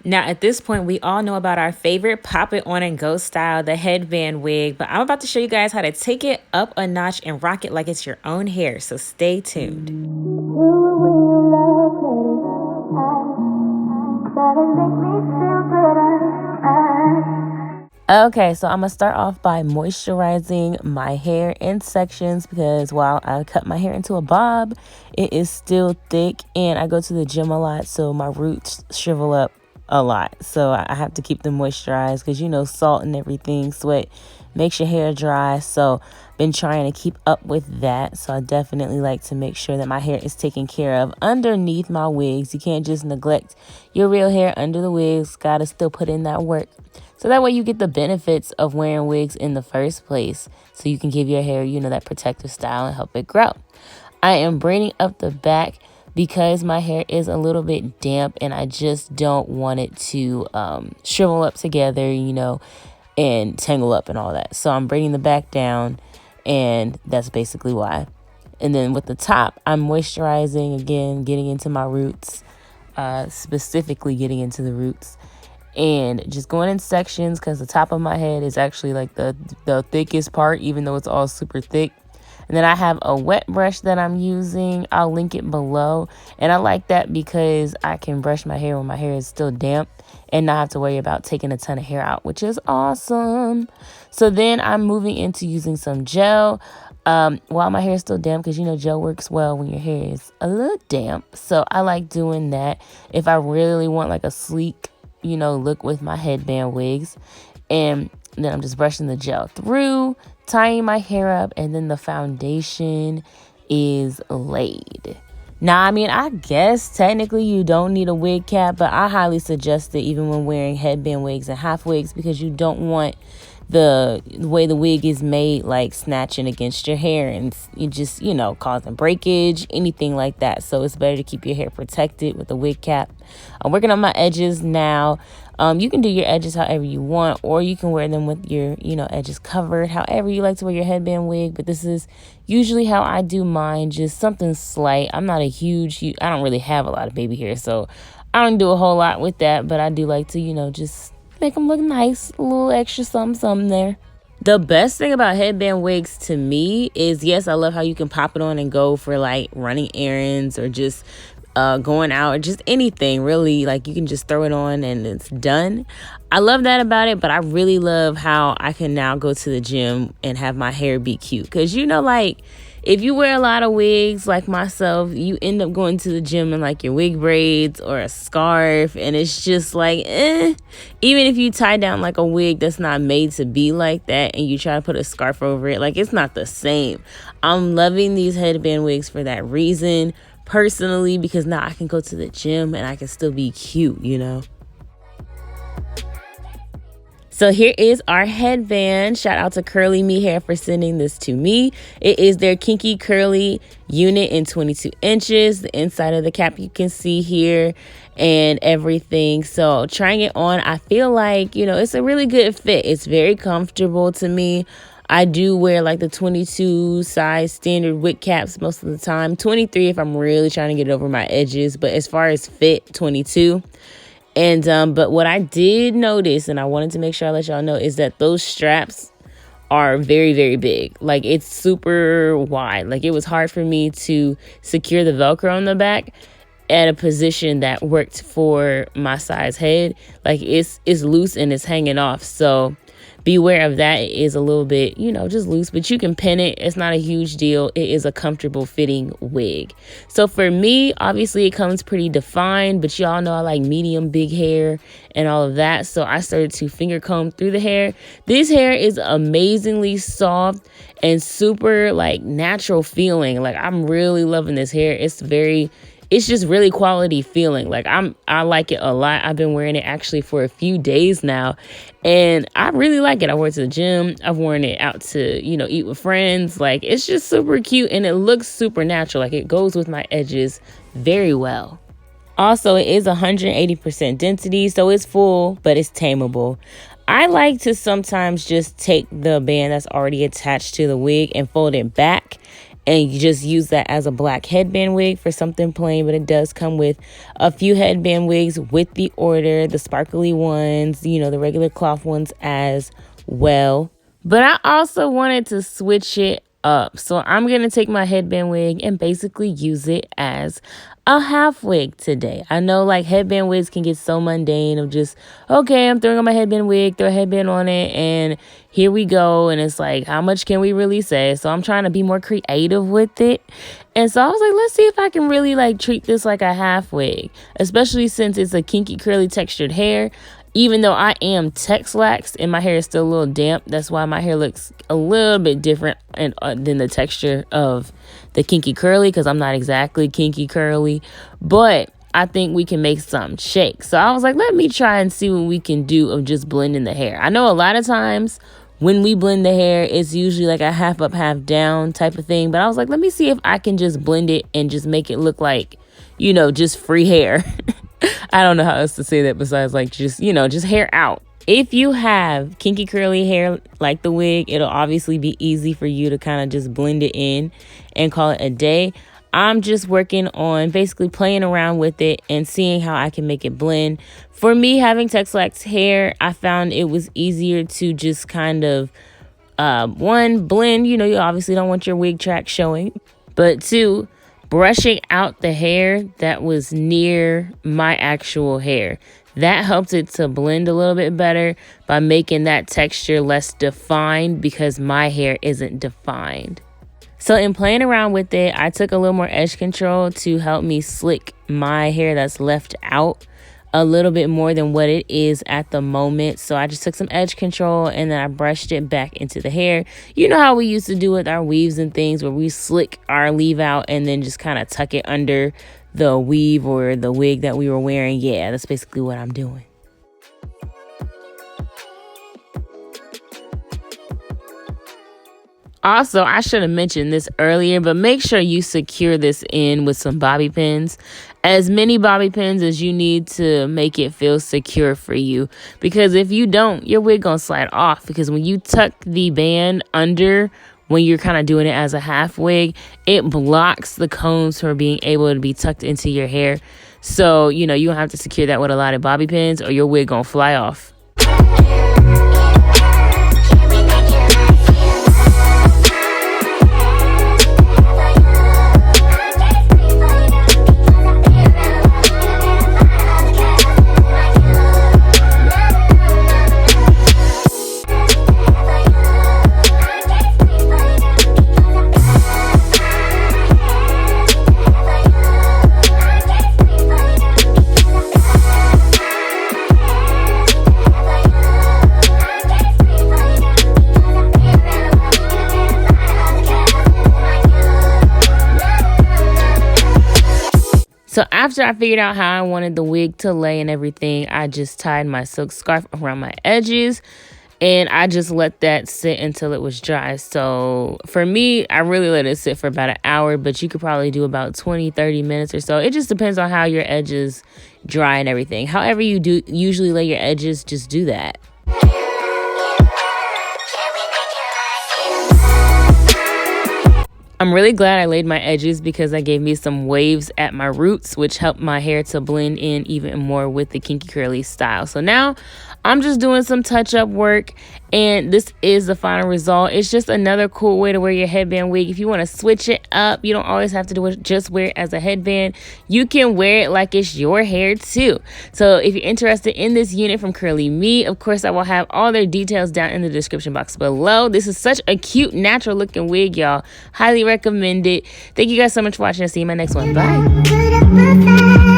Now, at this point, we all know about our favorite pop it on and go style, the headband wig, but I'm about to show you guys how to take it up a notch and rock it like it's your own hair, so stay tuned. Okay, so I'm gonna start off by moisturizing my hair in sections because while I cut my hair into a bob, it is still thick and I go to the gym a lot, so my roots shrivel up a lot. So I have to keep them moisturized because, you know, salt and everything, sweat makes your hair dry. So been trying to keep up with that. So I definitely like to make sure that my hair is taken care of underneath my wigs. You can't just neglect your real hair under the wigs. Gotta still put in that work. So that way you get the benefits of wearing wigs in the first place. So you can give your hair, you know, that protective style and help it grow. I am braiding up the back because my hair is a little bit damp and I just don't want it to shrivel up together, you know, and tangle up and all that. So I'm braiding the back down and that's basically why. And then with the top, I'm moisturizing again, getting into my roots, specifically getting into the roots. And just going in sections because the top of my head is actually like the thickest part, even though it's all super thick. And then I have a wet brush that I'm using. I'll link it below. And I like that because I can brush my hair when my hair is still damp and not have to worry about taking a ton of hair out, which is awesome. So then I'm moving into using some gel while my hair is still damp because, you know, gel works well when your hair is a little damp. So I like doing that if I really want like a sleek, you know, look with my headband wigs. And then I'm just brushing the gel through, tying my hair up, and then the foundation is laid. Now, I mean, I guess technically you don't need a wig cap, but I highly suggest it even when wearing headband wigs and half wigs because you don't want the way the wig is made like snatching against your hair and you just, you know, causing breakage, anything like that. So it's better to keep your hair protected with a wig cap. I'm working on my edges now. You can do your edges however you want, or you can wear them with your, you know, edges covered, however you like to wear your headband wig. But this is usually how I do mine, just something slight. I'm not a huge, I don't really have a lot of baby hair, so I don't do a whole lot with that. But I do like to, you know, just make them look nice, a little extra something there. The best thing about headband wigs to me is, yes, I love how you can pop it on and go for like running errands or just going out or just anything really. Like you can just throw it on and it's done. I love that about it, but I really love how I can now go to the gym and have my hair be cute because, you know, like if you wear a lot of wigs like myself, you end up going to the gym in like your wig braids or a scarf and it's just like even if you tie down like a wig that's not made to be like that and you try to put a scarf over it, like it's not the same. I'm loving these headband wigs for that reason personally, because now I can go to the gym and I can still be cute, you know. So here is our headband. Shout out to CurlyMe Hair for sending this to me. It is their Kinky curly unit in 22 inches. The inside of the cap you can see here and everything. So trying it on, I feel like, you know, it's a really good fit. It's very comfortable to me. I do wear like the 22 size standard wig caps most of the time. 23 if I'm really trying to get it over my edges. But as far as fit, 22. And but what I did notice, and I wanted to make sure I let y'all know, is that those straps are very, very big. Like it's super wide. Like it was hard for me to secure the Velcro on the back at a position that worked for my size head. Like it's loose and it's hanging off. So beware of that. It is a little bit, you know, just loose, but you can pin it. It's not a huge deal. It is a comfortable fitting wig. So for me, obviously it comes pretty defined, but y'all know I like medium big hair and all of that. So I started to finger comb through the hair. This hair is amazingly soft and super like natural feeling. Like I'm really loving this hair. It's just really quality feeling. Like I like it a lot. I've been wearing it actually for a few days now and I really like it. I wore it to the gym. I've worn it out to, you know, eat with friends. Like it's just super cute and it looks super natural. Like it goes with my edges very well. Also, it is 180% density, so it's full, but it's tameable. I like to sometimes just take the band that's already attached to the wig and fold it back and you just use that as a black headband wig for something plain. But it does come with a few headband wigs with the order, the sparkly ones, you know, the regular cloth ones as well. But I also wanted to switch it up, so I'm gonna take my headband wig and basically use it as a half wig today. I know like headband wigs can get so mundane of just, okay, I'm throwing on my headband wig, throw a headband on it, and here we go. And it's like, how much can we really say? So I'm trying to be more creative with it. And so I was like, let's see if I can really like treat this like a half wig, especially since it's a kinky curly textured hair. Even though I am texlaxed and my hair is still a little damp, that's why my hair looks a little bit different and than the texture of the kinky curly, because I'm not exactly kinky curly. But I think we can make something shake. So I was like, let me try and see what we can do of just blending the hair. I know a lot of times when we blend the hair, it's usually like a half up, half down type of thing. But I was like, let me see if I can just blend it and just make it look like, you know, just free hair. I don't know how else to say that besides like just, you know, just hair out. If you have kinky curly hair like the wig, it'll obviously be easy for you to kind of just blend it in and call it a day. I'm just working on basically playing around with it and seeing how I can make it blend. For me, having texlax hair, I found it was easier to just kind of, one, blend. You know, you obviously don't want your wig track showing. But two, brushing out the hair that was near my actual hair. That helped it to blend a little bit better by making that texture less defined because my hair isn't defined. So in playing around with it, I took a little more edge control to help me slick my hair that's left out a little bit more than what it is at the moment. So I just took some edge control and then I brushed it back into the hair. You know how we used to do with our weaves and things where we slick our leave out and then just kind of tuck it under the weave or the wig that we were wearing. Yeah, that's basically what I'm doing. Also, I should have mentioned this earlier, but make sure you secure this in with some bobby pins. As many bobby pins as you need to make it feel secure for you. Because if you don't, your wig gonna slide off. Because when you tuck the band under, when you're kind of doing it as a half wig, it blocks the combs from being able to be tucked into your hair. So, you know, you don't have to secure that with a lot of bobby pins or your wig gonna fly off. So after I figured out how I wanted the wig to lay and everything, I just tied my silk scarf around my edges and I just let that sit until it was dry. So for me, I really let it sit for about an hour, but you could probably do about 20-30 minutes or so. It just depends on how your edges dry and everything. However you do usually lay your edges, just do that. I'm really glad I laid my edges because that gave me some waves at my roots, which helped my hair to blend in even more with the kinky curly style. So now I'm just doing some touch-up work, and this is the final result. It's just another cool way to wear your headband wig. If you want to switch it up, you don't always have to do it, just wear it as a headband. You can wear it like it's your hair too. So if you're interested in this unit from CurlyMe, of course I will have all their details down in the description box below. This is such a cute, natural looking wig, y'all. Highly recommend it. Thank you guys so much for watching. I'll see you in my next one. Bye.